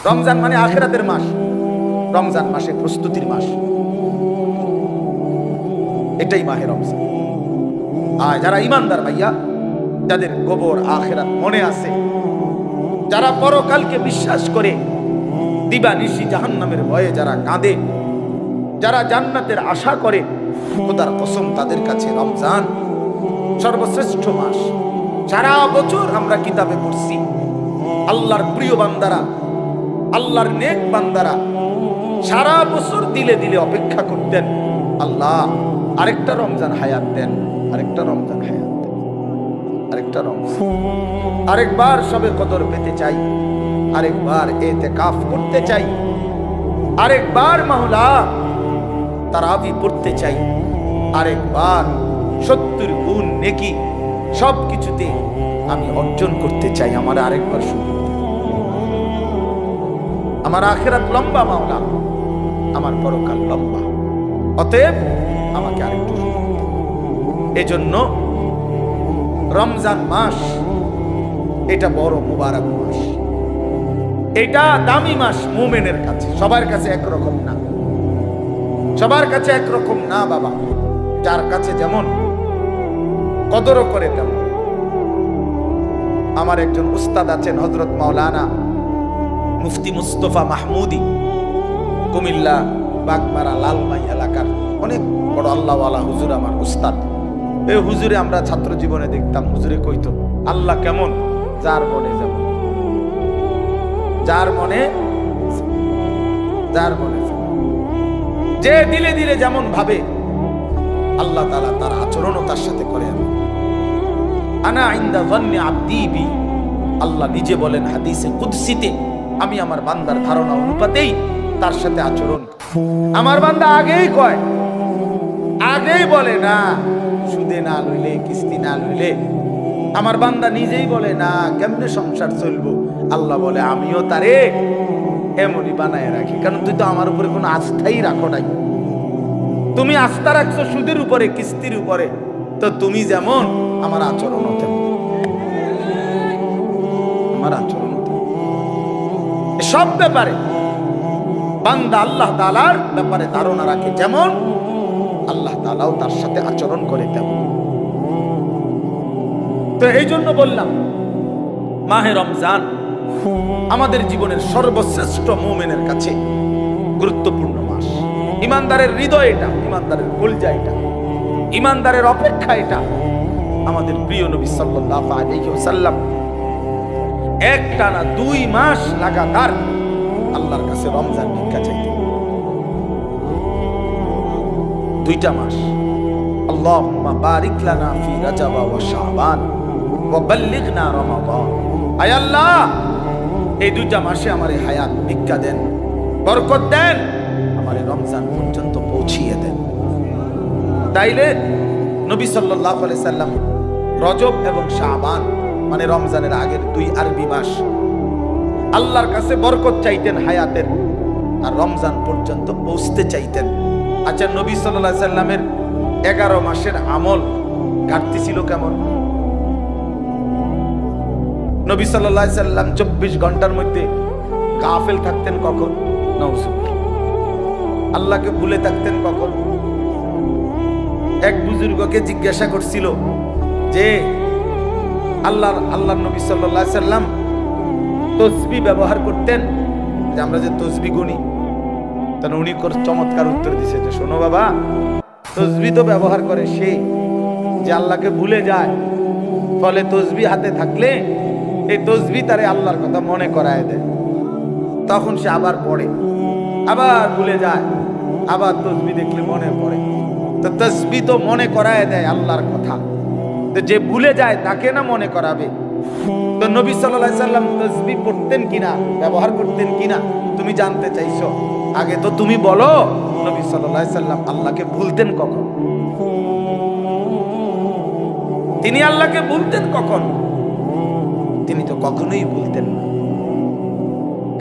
রমজান মানে আখিরাতের মাস, রমজান মাসে প্রস্তুতির মাস, এটাই মাহে রমজান। আর যারা ইমানদার ভাইয়া, যাদের কবর আখিরাত মনে আছে, যারা পরকালকে বিশ্বাস করে, দিবানিশি জাহান্নামের ভয়ে যারা কাঁদে, যারা জান্নাতের আশা করে, খোদার কসম তাদের কাছে রমজান সর্বশ্রেষ্ঠ মাস। সারা বছর আমরা কিতাবে পড়ছি আল্লাহর প্রিয় বান্দারা, আল্লাহর নেক বান্দারা সারা বছর দিলে দিলে অপেক্ষা করতেন, আল্লাহ আরেকটা রমজান হায়াত দেন, আরেকটা রমজান হায়াত দেন, আরেকটা রমজান, আরেকবার সবে কদর পেতে চাই, আরেকবার ইতিকাফ করতে চাই, আরেকবার মাওলা তারাবি পড়তে চাই, আরেকবার 70 গুণ নেকি সবকিছুতে আমি অর্জন করতে চাই। আমার আরেকবার সুযোগ দেন। আমার আখিরাত লম্বা মাওলা, আমার পরকাল লম্বা, অতএব আমাকে আরেকটু সুযোগ দেন। এজন্য রমজান মাস এটা বড় মুবারক মাস, এটা দামি মাস মুমিনের কাছে। সবার কাছে একরকম না, সবার কাছে একরকম না বাবা। যার কাছে যেমন কদরও করে তেমন। আমার একজন উস্তাদ আছেন হযরত মাওলানা মুফতি মুস্তফা মাহমুদি, কুমিল্লা বাগমারা লালমাই এলাকার অনেক বড় আল্লাহওয়ালা হুজুর, আমার উস্তাদ। এই হুজুরে আমরা ছাত্র জীবনে দেখতাম, হুজুরে কইতো আল্লাহ কেমন, যার মনে যেমন, যার মনে, যার মনে যে দিলে দিলে যেমন ভাবে আল্লাহ তাআলা তার আচরণও তার সাথে করে। আনা ইনদা যান্নি আবদি বি, আল্লাহ নিজে বলেন হাদিসে কুদসিতে, আমি আমার বান্দার ধারণা অনুপাতেই তার সাথে আচরণ। আমার বান্দা আগেই কয়, আগেই বলে না সুদে না লইলে, কিস্তি না লইলে। আমার বান্দা নিজেই বলে না কেমনে সংসার চলবো, আল্লাহ বলে আমিও তারে এমনই বানায় রাখি, কারণ তুই তো আমার উপরে কোনো আস্থাই রাখো নাই। তুমি আস্থা রাখছো সুদের উপরে, কিস্তির উপরে, তো তুমি যেমন আমার আচরণও তেমন, আমার আচরণও তেমন। সব ব্যাপারে বান্দা আল্লাহ তাআলার ব্যাপারে ধারণা রাখে যেমন, আল্লাহ তাআলাও তার সাথে আচরণ করে তেমন। তো এই জন্য বললাম মাহে রমজান আমাদের জীবনের সর্বশ্রেষ্ঠ মুমিনের কাছে গুরুত্বপূর্ণ মাস। ইমানদারের হৃদয় এটা, ইমানদারের কলজা এটা, ইমানদারের অপেক্ষা এটা। আমাদের প্রিয় নবী সাল্লাল্লাহু আলাইহি ওয়াসাল্লাম একটানা 2 মাস লাগাতার আল্লাহর কাছে রমজান ভিক্ষা চাইতেন। 2টা মাস। আল্লাহুম্মা বারিক লানা ফি রাজাব ওয়া শাবান ওয়া বাল্লিগনা রমাদান। আয় আল্লাহ, এই 2টা মাসে আমার হায়াত ভিক্ষা দেন, বরকত দেন, আমার রমজান পর্যন্ত পৌঁছিয়ে দেন। তাইলে নবী সাল্লাল্লাহু আলাইহি সাল্লাম রজব এবং শাবান মানে রমজানের আগের 2 আরবি মাস আল্লাহর কাছে বরকত চাইতেন হায়াতের, আর রমজান পর্যন্ত পৌঁছতে চাইতেন। আচ্ছা, নবী সাল্লাল্লাহু আলাইহি সাল্লামের 11 মাসের আমল ঘাটতি ছিল কেমন? নবী সাল্লাল্লাহু আলাইহি সাল্লাম 24 ঘন্টার মধ্যে গাফেল থাকতেন কখন? নাউজুবিল্লাহ। আল্লাহকে ভুলে থাকতেন কখন? এক বুজুর্গকে জিজ্ঞাসা করছিল যে আল্লাহর নবী সাল্লাল্লাহু আলাইহি সাল্লাম তাসবিহ ব্যবহার করতেন, যে আমরা যে তাসবিহ গুনি, তখন উনি চমৎকার উত্তর দিয়েছে যে শোনো বাবা, তাসবিহ তো ব্যবহার করে সে যে আল্লাহকে ভুলে যায়, ফলে তাসবিহ হাতে থাকলে এই তাসবিহ তারে আল্লাহর কথা মনে করায় দেয়, তখন সে আবার পড়ে, আবার ভুলে যায়, আবার তাসবিহ দেখলে মনে পড়ে। তো তাসবিহ তো মনে করায় দেয় আল্লাহর কথা, তো যে ভুলে যায় তাকে না মনে করাবে। তো নবী সাল্লাল্লাহু আলাইহি সাল্লাম তাসবিহ পড়তেন কিনা, ব্যবহার করতেন কিনা তুমি জানতে চাইছো? আগে তো তুমি বলো, নবী সাল্লাল্লাহু আলাইহি সাল্লাম আল্লাহকে ভুলতেন কখন? তিনি আল্লাহকে ভুলতেন কখন? তিনি তো কখনোই ভুলতেন না।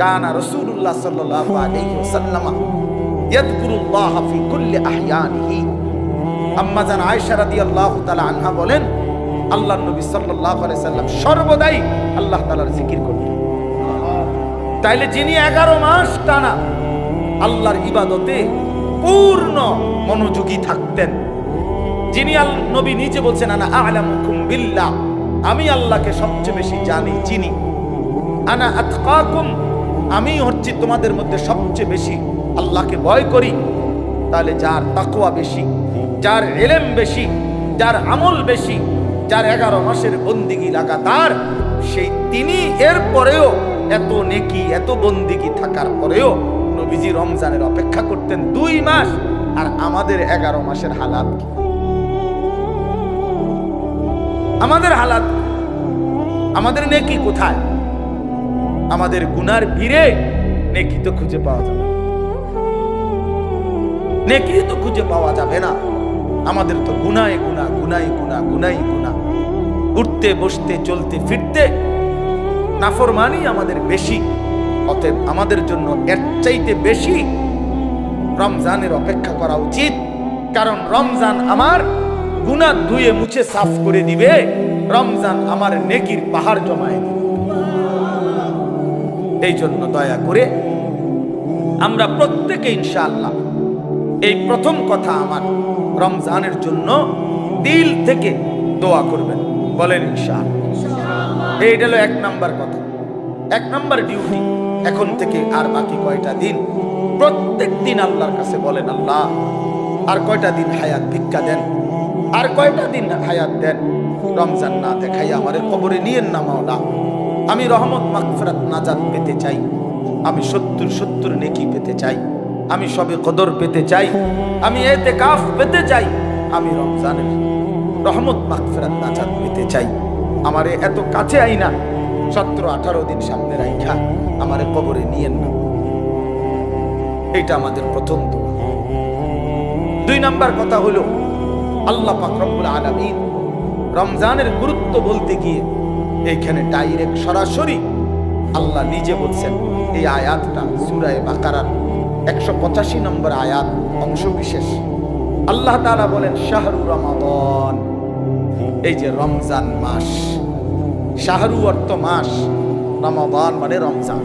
কানা রাসূলুল্লাহ সাল্লাল্লাহু আলাইহি ওয়াসাল্লাম ইয়াযকুরুল্লাহ ফি কুল্লি আহয়ানিহি। আম্মা জান আয়েশা রাদিয়াল্লাহু তাআলা আনহা বলেন, আল্লাহর নবী সাল্লাল্লাহু আলাইহি সাল্লাম সর্বদাই আল্লাহ তাআলার জিকির করতেন। তাইলে যিনি 11 মাস টানা আল্লাহর ইবাদতে পূর্ণ মনোযোগী থাকতেন, যিনি নবী নিজে বলছেন আনা আ'লামুকুম বিল্লাহ, আমি আল্লাহকে সবচেয়ে বেশি জানি চিনি, আনা আতকাকুম, আমি হচ্ছি তোমাদের মধ্যে সবচেয়ে বেশি আল্লাহকে ভয় করি। তাহলে যার তাকওয়া বেশি, যার ইলম বেশি, যার আমল বেশি, যার 11 মাসের বন্দিগি লাগাতার, সেই তিনি এর পরেও এত নেকি এত বন্দিগি থাকার পরেও নবীজি রমজানের অপেক্ষা করতেন 2 মাস। আর আমাদের 11 মাসের হালাত কি? আমাদের হালাত, আমাদের নেকি কোথায়? আমাদের গুনার ভিড়ে নেকি তো খুঁজে পাওয়া যাবে, নেকি তো খুঁজে পাওয়া যাবে না। আমাদের তো গুনায় গুনাহ, গুনাই গুনাহ, গুনাই গুনাহ, উঠতে বসতে চলতে ফিরতে নাফরমানি আমাদের বেশি। অতএব আমাদের জন্য এর চাইতে বেশি রমজানের অপেক্ষা করা উচিত, কারণ রমজান আমার গুনাহ ধুয়ে মুছে সাফ করে দিবে, রমজান আমার নেকির পাহাড় জমায় দিবে। এই জন্য দয়া করে আমরা প্রত্যেকে ইনশাআল্লাহ এই প্রথম কথা আমার রমজানের জন্য দিল থেকে দোয়া করবেন, বলেন ইনশাআল্লাহ। এইটা হলো 1 নাম্বার কথা, 1 নাম্বার ডিউটি। এখন থেকে আর বাকি কয়টা দিন প্রত্যেক দিন আল্লাহর কাছে বলেন, আল্লাহ আর কয়টা দিন হায়াত ভিক্ষা দেন, আর কয়টা দিন হায়াত দেন, রমজান না দেখাই আমারে কবরে নিয়েন না মাওলা। আমি রহমত মাগফিরাত নাজাত পেতে চাই, আমি 70 নেকি পেতে চাই, আমি সবে কদর পেতে চাই, আমি ইতিকাফ পেতে চাই, আমি রমজানের রহমত মাগফিরাত নাজাত পেতে চাই। আমারে এত কাছে আইনা 17-18 দিন সামনে রাইখা আমারে কবরে নিয়েন না। এটা আমাদের প্রথম দোয়া। 2 নাম্বার কথা হলো আল্লাহ পাক রব্বুল আলামিন রমজানের গুরুত্ব বলতে গিয়ে এইখানে ডাইরেক্ট সরাসরি আল্লাহ নিজে বলছেন। এই আয়াতটা সূরা বাকারার 185 নম্বর আয়াত অংশ বিশেষ। আল্লাহ তাআলা বলেন শাহরু রমাদান, এই যে রমজান মাস, শাহরু অর্থ মাস, রমাদান মানে রমজান।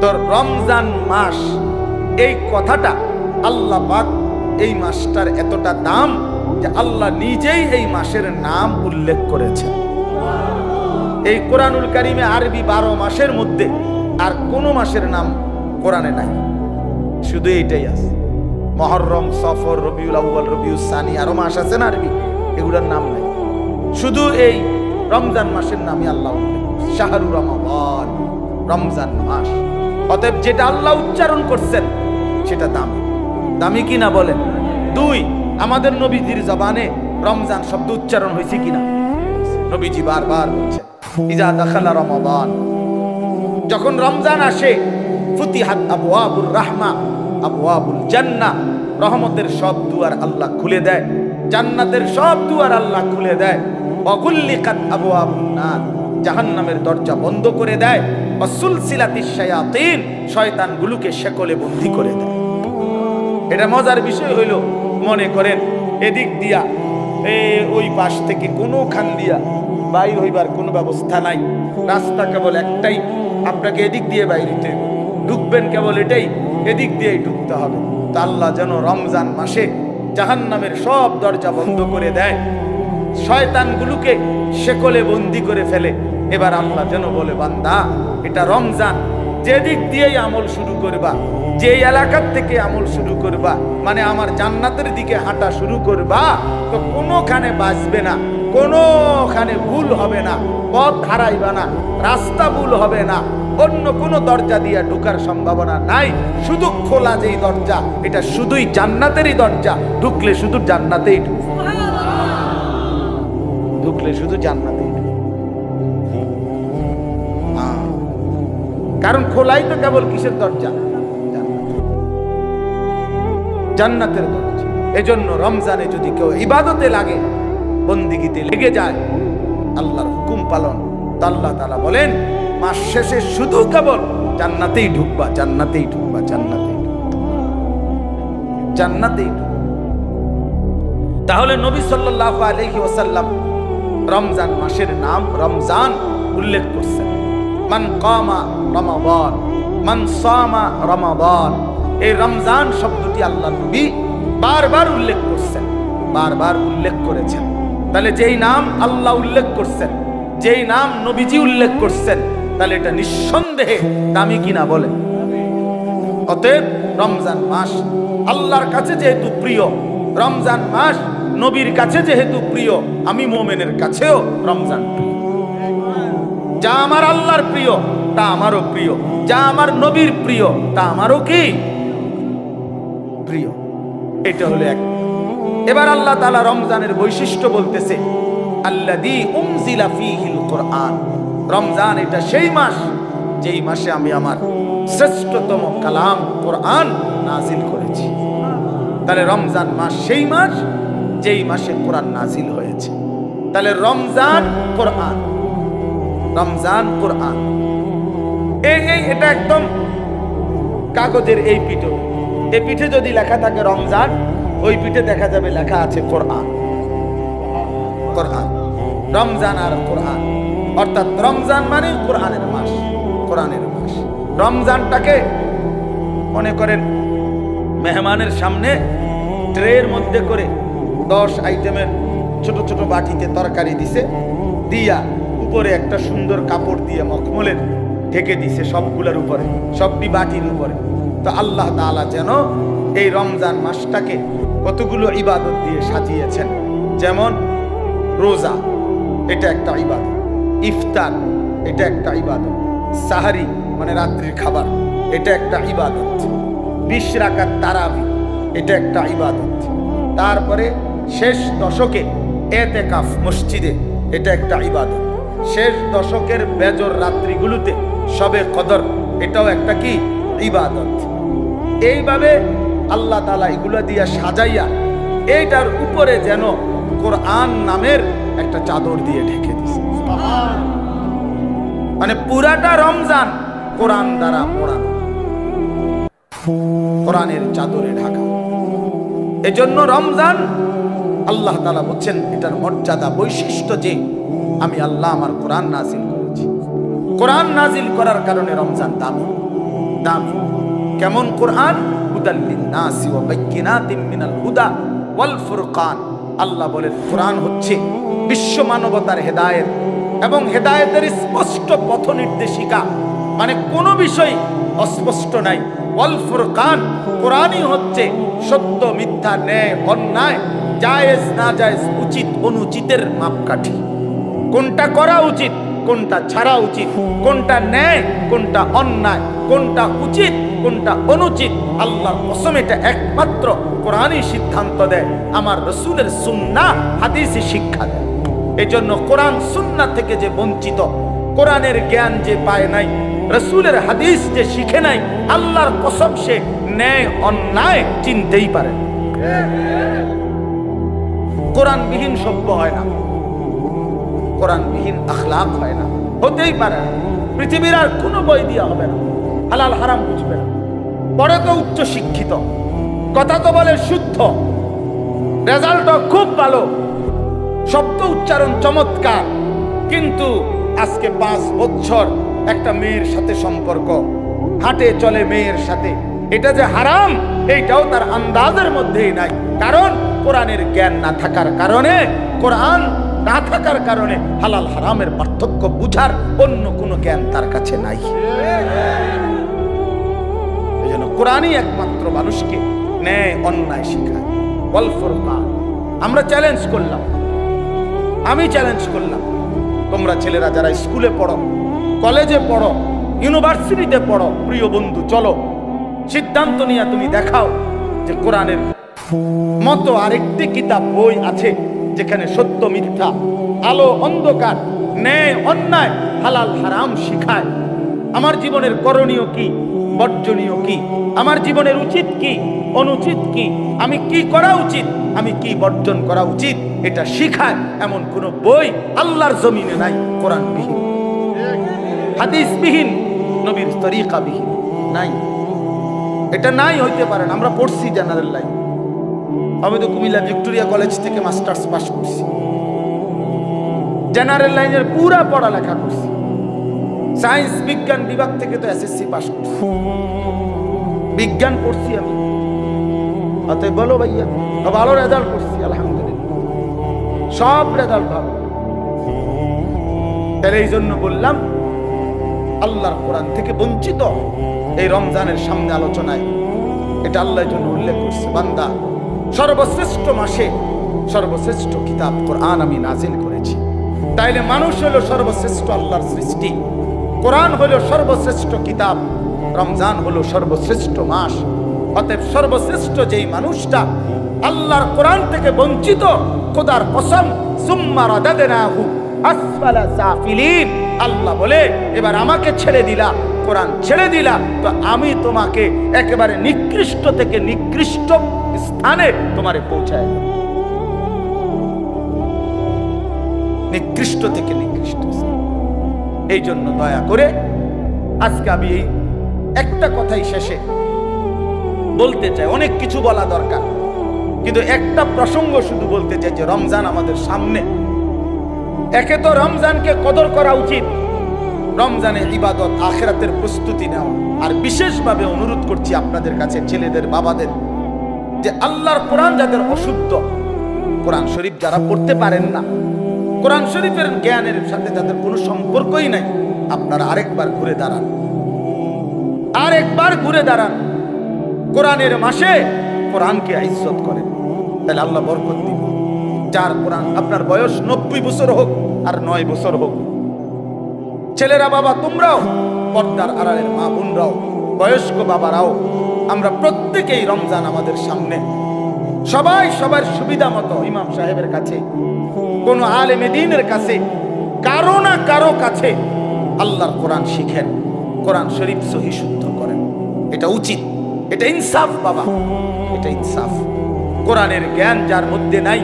তো রমজান মাস এই কথাটা আল্লাহ পাক এই মাসটার এতটা দাম যে আল্লাহ নিজেই এই মাসের নাম উল্লেখ করেছেন। এই কোরআনুল কারিমে আরবি 12 মাসের মধ্যে আর কোন মাসের নাম কোরআনে নাই, শুধু এইটাই আছে। মুহররম, সফর, রবিউল আউয়াল, রবিউল সানি, আরো মাস আছে না আরবি, এগুলোর নাম নাই। শুধু এই রমজান মাসের নামই আল্লাহ উল্লেখ করেছেন, শাহরু রমাদান, রমজান মাস। অতএব যেটা আল্লাহ উচ্চারণ করছেন সেটা দামি, দামি কিনা বলেন। 2, আমাদের নবীজির জবানে রমজান শব্দ উচ্চারণ হয়েছে কিনা? নবীজি বারবার বলছেন ইজা দাখালা রমাদান, যখন রমজান আসে, ফুতিহাত আবওয়াবুর রাহমা আবওয়াবুল জান্নাহ, রহমতের সব দুয়ার আল্লাহ খুলে দেয়, জান্নাতের সব দুয়ার আল্লাহ খুলে দেয়। ওয়াগুল্লিকাত আবওয়াবুন নার, জাহান্নামের দরজা বন্ধ করে দেয়। ওয়াসুলসিলাতিশ শায়াতিন, শয়তানগুলোকে শেকলে বন্দী করে দেয়। এটা মজার বিষয় হইল, মনে করেন এদিক দিয়া ওই পাশ থেকে কোনো খান দিয়া বাইর হইবার কোনো ব্যবস্থা নাই, রাস্তা কেবল একটাই, আপনাকে এদিক দিয়ে বাইরে ঢুকবেন, কেবল এটাই, এদিক দিয়েই ঢুকতে হবে। তা আল্লাহ যেন রমজান মাসে জাহান্নামের সব দরজা বন্ধ করে দেয়, শয়তানগুলোকে শেকলে বন্দী করে ফেলে। এবার আল্লাহ যেন বলে, বান্দা এটা রমজান, যেদিক দিয়েই আমল শুরু করবা, যে এলাকার থেকে আমল শুরু করবা, মানে আমার জান্নাতের দিকে হাঁটা শুরু করবা, তো কোনোখানে বাঁচবে না, কোনোখানে ভুল হবে না, পথ হারাইবা না, রাস্তা ভুল হবে না, অন্য কোনো দরজা দিয়ে ঢোকার সম্ভাবনা নাই। শুধু খোলা যেই দরজা, এটা শুধুই জান্নাতেরই দরজা, ঢুকলে শুধু জান্নাতেই ঢুকলে শুধু জান্নাতেই। কারণ খোলাই তো কেবল কিসের দরজা? জান্নাতের দরজা। এজন্য রমজানে যদি কেউ ইবাদতে লাগে, বন্দিগিতে লেগে যায়, আল্লাহর হুকুম পালন, তো আল্লাহ তাআলা বলেন মাস শেষে শুধু কেবল জান্নাতেই ঢুকবা, জান্নাতেই ঢুকবা, জান্নাতেই জান্নাতেই ঢুকবা। তাহলে নবী সাল্লাল্লাহু আলাইহি ওয়াসাল্লাম রমজান মাসের নাম রমজান উল্লেখ করছেন। মান কামা রমাদান, মান সামা রমাদান, এই রমজান শব্দটি আল্লাহ নবী বারবার উল্লেখ করছেন, বারবার উল্লেখ করেছেন। তাহলে যেই নাম আল্লাহ উল্লেখ করছেন, যেই নাম নবীজি উল্লেখ করছেন, তাহলে এটা নিঃসন্দেহে দামি কিনা বলেন। অতএব রমজান মাস আল্লাহর কাছে যেহেতু প্রিয়, রমজান মাস নবীর কাছে যেহেতু প্রিয়, আমি মোমেনের কাছেও রমজান প্রিয়। যা আমার আল্লাহর প্রিয় তা আমারও প্রিয়, যা আমার নবীর প্রিয় তা আমারও কি প্রিয়। এটা হলো এক। এবার আল্লাহ তাআলা রমজানের বৈশিষ্ট্য বলতেছে, আল্লাযী উনজিলা ফীহিল কুরআন। রমজান এটা সেই মাস যেই মাসে আমি আমার শ্রেষ্ঠতম কালাম কোরআন নাজিল করেছি। তাহলে রমজান মাস সেই মাস যেই মাসে কোরআন নাজিল হয়েছে। তাহলে রমজান কোরআন, রমজান কোরআন, এটা একদম কাগজের এই পিঠে, এই পিঠে যদি লেখা থাকে রমজান, ওই পিঠে দেখা যাবে লেখা আছে কোরআন। কোরআন, রমজান আর কোরআন, অর্থাৎ রমজান মানে কোরআনের মাস, কোরআনের মাস। রমজানটাকে মনে করেন মেহমানের সামনে ট্রের মধ্যে করে 10 আইটেমের ছোট ছোট বাটিতে তরকারি দিছে, দিয়া উপরে একটা সুন্দর কাপড় দিয়ে মখমলের ঢেকে দিছে সবগুলোর উপরে, সবটি বাটির উপরে। তো আল্লাহ তাআলা যেন এই রমজান মাসটাকে কতগুলো ইবাদত দিয়ে সাজিয়েছেন। যেমন রোজা, এটা একটা ইবাদত। ইফতার, এটা একটা ইবাদত। সাহারি মানে রাত্রির খাবার, এটা একটা ইবাদত। 20 রাকাত তারাবি, এটা একটা ইবাদত। তারপরে শেষ দশকে এতেকাফ মসজিদে, এটা একটা ইবাদত। শেষ দশকের বেজর রাত্রিগুলোতে শবে কদর, এটাও একটা কি ইবাদত। এইভাবে আল্লাহ তাআলা এগুলো দিয়া সাজাইয়া এইটার উপরে যেন কোরআন নামের একটা চাদর দিয়ে ঢেকে দিয়েছে। মানে পুরাটা রমজান কোরআন দ্বারা মোড়ানো, কোরআনের চাদরে ঢাকা। এজন্য রমজান আল্লাহ তাআলা বলছেন এটার মর্যাদা, বৈশিষ্ট্য যে আমি আল্লাহ আমার কোরআন নাজিল করেছি। কোরআন নাজিল করার কারণে রমজান দামি, দামি। কেমন কোরআন? হুদাল লিন-নাসি ওয়া বাইয়িনাতিন মিনাল হুদা ওয়াল ফুরকান। আল্লাহ বলেন কোরআন হচ্ছে বিশ্ব মানবতার হেদায়েত এবং হেদায়েতের স্পষ্ট পথ নির্দেশিকা। মানে কোনো বিষয় অস্পষ্ট নাই। ওয়াল ফুরকান, কোরআনই হচ্ছে সত্য মিথ্যা, ন্যায় অন্যায়, জায়েজ না জায়েজ, উচিত অনুচিতের মাপকাঠি। কোনটা করা উচিত, কোনটা ছাড়া উচিত, কোনটা ন্যায়, কোনটা অন্যায়, কোনটা উচিত, কোনটা অনুচিত, আল্লাহর কসম এটা একমাত্র কোরআনই সিদ্ধান্ত দেয়। আমার রাসূলের সুন্নাহ হাদিসে শিক্ষা দেয়। এজন্য কোরআন সুন্নাহ থেকে যে বঞ্চিত, কোরআনের জ্ঞান যে পায় নাই, রাসূলের হাদিস যে শিখে নাই, আল্লাহর কসম সে ন্যায় অন্যায় চিনতেই পারে। কোরআনবিহীন সভ্য হয় না, কোরআনবিহীন আখলাক হয় না, হতেই পারে না। পৃথিবীর আর কোনো বই দিয়া হবে না, হালাল হারাম বুঝবে না। পরে তো উচ্চ শিক্ষিত, কথা তো বলে শুদ্ধ, রেজাল্টও খুব ভালো, শব্দ উচ্চারণ চমৎকার, কিন্তু আজকে 5 বছর একটা মেয়ের সাথে সম্পর্ক, হাঁটে চলে মেয়ের সাথে, এটা যে হারাম এইটাও তার আন্দাজের মধ্যেই নাই। কারণ কোরআনের জ্ঞান না থাকার কারণে, কোরআন না থাকার কারণে হালাল হারামের পার্থক্য বুঝার অন্য কোনো জ্ঞান তার কাছে নাই। এজন্য কোরআনই একমাত্র মানুষকে ন্যায় অন্যায় শেখায়। ওয়াল ফুরকান। আমরা চ্যালেঞ্জ করলাম, আমি চ্যালেঞ্জ করলাম, তোমরা ছেলেরা যারা স্কুলে পড়ো, কলেজে পড়ো, ইউনিভার্সিটিতে পড়ো, প্রিয় বন্ধু চলো সিদ্ধান্ত নিয়ে তুমি দেখাও যে কোরআনের মতো আরেকটি কিতাব বই আছে যেখানে সত্য মিথ্যা, আলো অন্ধকার, ন্যায় অন্যায়, হালাল হারাম শিখায়। আমার জীবনের করণীয় কি, বর্জনীয় কি, আমার জীবনের উচিত কি, অনুচিত কি, আমি কি করা উচিত, আমি কি বর্জন করা উচিত, এটা শিখায় এমন কোন বই আল্লাহর জমিনে নাই। কোরআনবিহীন, হাদিসবিহীন, নবীর তরিকাবিহীন নাই। এটা নাই হইতে পারে না। আমরা পড়ছি জেনারেল লাইন, আমি তো কুমিল্লা ভিক্টোরিয়া কলেজ থেকে মাস্টার্স পাস করছি, জেনারেল লাইনের পুরা পড়ালেখা করছি, সায়েন্স বিজ্ঞান বিভাগ থেকে তো এসএসসি পাস করছি, বিজ্ঞান পড়ছি আমি। অতএব বলো ভাইয়া, ভালো রেজাল্ট করছি আলহামদুলিল্লাহ, সব রেজাল্ট ভালো। তাহলে এই জন্য বললাম আল্লাহর কোরআন থেকে বঞ্চিত এই রমজানের সামনে আলোচনায় এটা আল্লাহর জন্য উল্লেখ করছে, বান্দা সর্বশ্রেষ্ঠ মাসে সর্বশ্রেষ্ঠ কিতাব কোরআন আমি নাজিল করেছি। তাইলে মানুষ হলো সর্বশ্রেষ্ঠ আল্লাহর সৃষ্টি, কোরআন হলো সর্বশ্রেষ্ঠ কিতাব, রমজান হলো সর্বশ্রেষ্ঠ মাস। অতএব সর্বশ্রেষ্ঠ যেই মানুষটা আল্লাহর কোরআন থেকে বঞ্চিত, খোদার কসম সুম্মা রাদাদনাহু আসফালা সাফিলিন, আল্লাহ বলে এবার আমাকে ছেড়ে দিলা, কোরআন ছেড়ে দিলা, তো আমি তোমাকে একেবারে নিকৃষ্ট থেকে নিকৃষ্ট স্থানে তোমারে পৌঁছায়, নিকৃষ্ট থেকে নিকৃষ্ট। এই জন্য দয়া করে আজকে আমি এই একটা কথাই শেষে বলতে চাই, অনেক কিছু বলা দরকার, কিন্তু একটা প্রসঙ্গ শুধু বলতে চাই যে রমজান আমাদের সামনে। একে তো রমজানকে কদর করা উচিত, রমজানে ইবাদত আখিরাতের প্রস্তুতি নেওয়া। আর বিশেষভাবে অনুরোধ করছি আপনাদের কাছে, ছেলেদের বাবাদের, যে আল্লাহর কোরআন যাদের অশুদ্ধ, কোরআন শরীফ যারা পড়তে পারেন না, কোরআন শরীফের জ্ঞানের সাথে যাদের কোনো সম্পর্কই নাই, আপনারা আরেকবার ঘুরে দাঁড়ান, আরেকবার ঘুরে দাঁড়ান। কোরআনের মাসে কোরআনকে ইজ্জত করেন, তাহলে আল্লাহ বরকত দিবেন। যার কোরআন, আপনার বয়স 90 বছর হোক আর 9 বছর হোক, ছেলেরা বাবা তোমরাও, পর্দার আড়ালের মা বোনরাও, বয়স্ক বাবারাও, আমরা প্রত্যেকেই রমজান আমাদের সামনে, সবাই সবার সুবিধা মতো ইমাম সাহেবের কাছে, কোন আলেমে দ্বীনের কাছে, কারো না কারো কাছে আল্লাহর কোরআন শিখেন, কোরআন শরীফ সহি শুদ্ধ করেন। এটা উচিত, এটা ইনসাফ বাবা, এটা ইনসাফ। কোরআনের জ্ঞান যার মধ্যে নাই,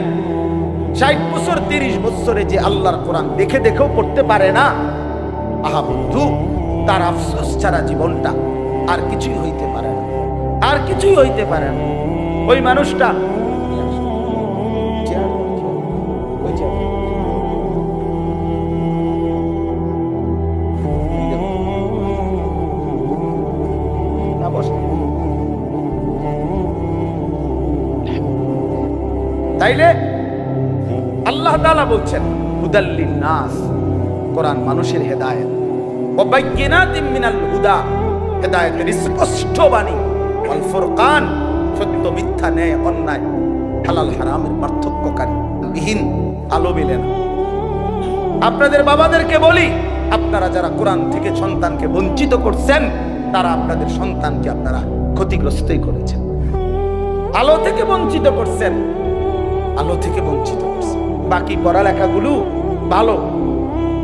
60 বছর 30 বছরে যে আল্লাহর কোরআন দেখে দেখেও পড়তে পারে না, আহা বন্ধু, তার আফসোস ছাড়া জীবনটা আর কিছুই হইতে পারে না, আর কিছুই হইতে পারে না। ওই মানুষটা তাইলে আল্লাহ তাআলা বলছেন হুদাল্লিন নাস, কোরআন মানুষের হেদায়েত, ওয়া বাইয়িনাতিন মিনাল হুদা, হেদায়েতের স্পষ্ট বাণী, ওয়াল ফুরকান, সত্য মিথ্যা ন্যায় অন্যায় হালাল হারামের পার্থক্যকারী বিহীন আলো মিলে না। আপনাদের বাবাদেরকে বলি, আপনারা যারা কোরআন থেকে সন্তানকে বঞ্চিত করছেন, তারা আপনাদের সন্তানকে আপনারা ক্ষতিগ্রস্তই করেছেন। আলো থেকে বঞ্চিত করছেন, আলো থেকে বঞ্চিত করছেন। বাকি পড়ালেখাগুলো ভালো,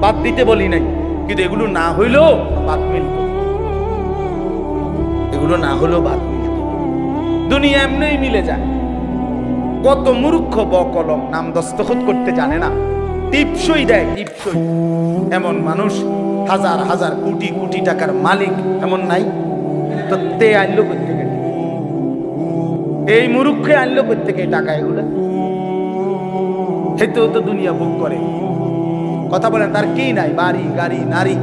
বাদ দিতে বলি নাই, কিন্তু এগুলো না হইলেও বাদ মিলত, এগুলো না হলেও বাদ মিলত। দুনিয়া এমনিই মিলে যায়। কত মূর্খ বকলম, নাম দস্তখত করতে জানে না, টিপসই দেয়, টিপসই। এমন মানুষ হাজার হাজার কোটি কোটি টাকার মালিক এমন নাই? তো তে আনলো প্রত্যেকে, এই মূর্খে আনলো প্রত্যেকে টাকা, এগুলো হেতেও তো দুনিয়া ভোগ করে। কথা বলেন, তার কি নাই? বাড়ি গাড়ি নারী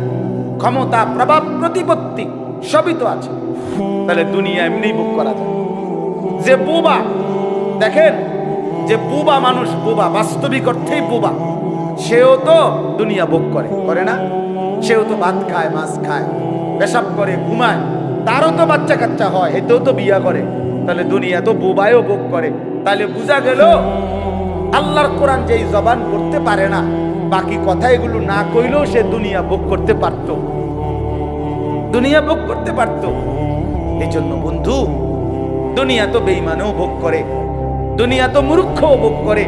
ক্ষমতা প্রভাব প্রতিপত্তি সবই তো আছে। তাহলে দুনিয়া এমনি ভোগ করা যায়। যে বোবা, দেখেন যে বোবা মানুষ, বোবা বাস্তবিক অর্থেই বোবা, সেও তো দুনিয়া ভোগ করে, করে না? সেও তো ভাত খায়, মাছ খায়, পেশাব করে, ঘুমায়, তারও তো বাচ্চা কাচ্চা হয়, এতেও তো বিয়া করে। তাহলে দুনিয়া তো বোবায়ও ভোগ করে। তাহলে বোঝা গেল আল্লাহর কোরআন যেই জবান করতে পারে না, বাকি কথা এগুলো না কইলেও সে দুনিয়া ভোগ করতে পারত, দুনিয়া ভোগ করতে পারত। এই জন্য বন্ধু, দুনিয়া তো বেঈমানও ভোগ করে, দুনিয়া তো মূর্খও ভোগ করে,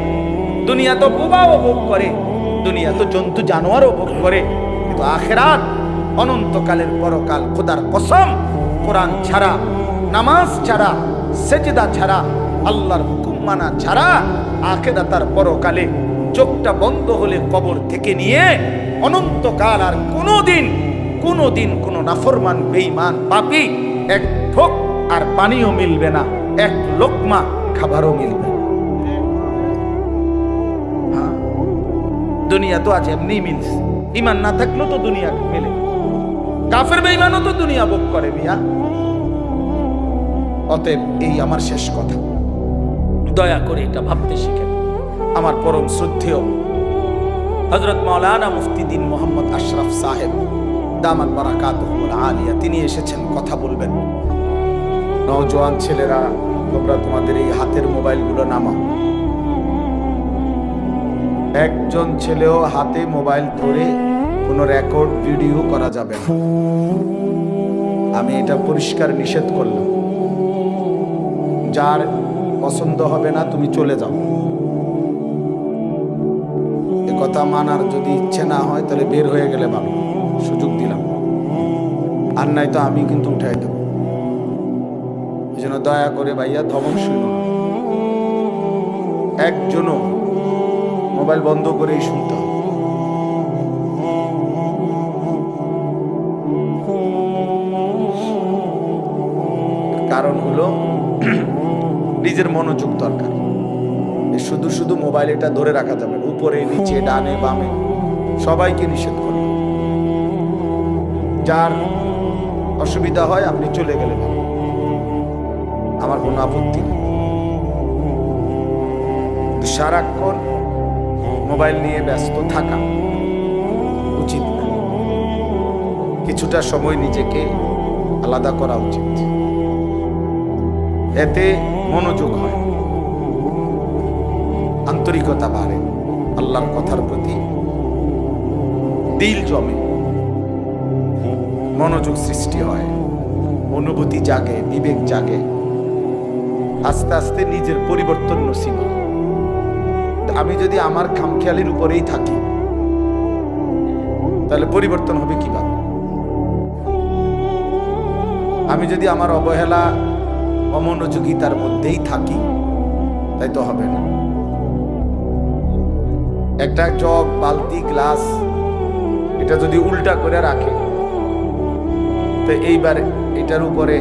দুনিয়া তো বোবাও ভোগ করে, দুনিয়া তো জন্তু জানোয়ারও ভোগ করে। কিন্তু আখিরাত অনন্তকালের পরকাল, খোদার কসম, কোরআন ছাড়া, নামাজ ছাড়া, সেজদা ছাড়া, আল্লাহর হুকুম মানা ছাড়া, আখিরাতের পরকালে চোখটা বন্ধ হলে কবর থেকে নিয়ে অনন্তকাল আর কোনোদিন কোন নাফরমান বেঈমান পাপী এক ঠোক আর পানিও মিলবে না, এক লোকমা খাবারও মিলবে না। দুনিয়া তো আজ এমনি মিলছে, ইমান না থাকলেও তো দুনিয়া মেলে। কাফের বেঈমানও তো দুনিয়া ভোগ করে মিয়া। অতএব এই আমার শেষ কথা, দয়া করে এটা ভাবতে শিখেন। আমার পরম শ্রদ্ধেয় হযরত মাওলানা মুফতি দ্বীন মোহাম্মদ আশরাফ সাহেব দামাত বারাকাতুহুল আলিয়া, তিনি এসেছেন, কথা বলবেন। নওজোয়ান ছেলেরা, তোমরা তোমাদের এই হাতের মোবাইলগুলো নামাও। একজন ছেলেও হাতে মোবাইল ধরে কোনো রেকর্ড ভিডিও করা যাবে না। আমি এটা পরিষ্কার নিষেধ করলাম। যার পছন্দ হবে না তুমি চলে যাও। এ কথা মানার যদি ইচ্ছে না হয় তাহলে বের হয়ে গেলে ভালো, সুযোগ দিলাম। আর নাই তো আমি কিন্তু উঠাই দেব। এই জন্য দয়া করে ভাইয়া ধমক শুনো না। একজনও মোবাইল বন্ধ করেই শুনতে হবে। কারণ হলো নিজের মনোযোগ দরকার। শুধু শুধু মোবাইল এটা ধরে রাখা যাবে না। উপরে নিচে ডানে বামে সবাইকে নিষেধ করবে। যার অসুবিধা হয় আপনি চলে গেলে ভালো, আমার কোনো আপত্তি নেই। সারাক্ষণ মোবাইল নিয়ে ব্যস্ত থাকা উচিত না। কিছুটা সময় নিজেকে আলাদা করা উচিত। এতে মনোযোগ হয়, আন্তরিকতা বাড়ে, আল্লাহর কথার প্রতি দিল জমে, মনোযোগ সৃষ্টি হয়, অনুভূতি জাগে, বিবেক জাগে। আস্তে আস্তে নিজের পরিবর্তন নসিব হয়। আমি যদি আমার খামখেয়ালির উপরেই থাকি তাহলে পরিবর্তন হবে কিভাবে? আমি যদি আমার অবহেলা অমনোযোগিতার মধ্যেই থাকি তাই তো হবে না। একটা জগ, বালতি, গ্লাস এটা যদি উল্টা করে রাখে তো এইবার এটার উপরে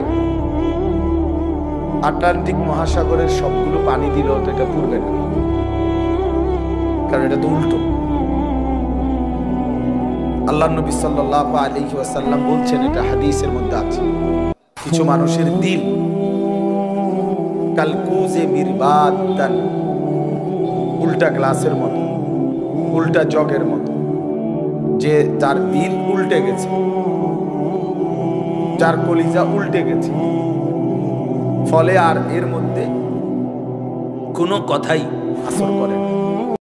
আটলান্টিক মহাসাগরের সবগুলো পানি দিলেও তো এটা পুড়বে না, কারণ এটা তো উল্টো। আল্লাহ নবী সাল্লাল্লাহু আলাইহি ওয়াসাল্লাম বলছেন, এটা হাদিসের মধ্যে আছে, কিছু মানুষের দিল কালকুজে মিরবাদান, উল্টা গ্লাসের মতো, উল্টা জগের মতো। যে যার দিল উল্টে গেছে, যার কলিজা উল্টে গেছে, ফলে আর এর মধ্যে কোনো কথাই আসর করে না।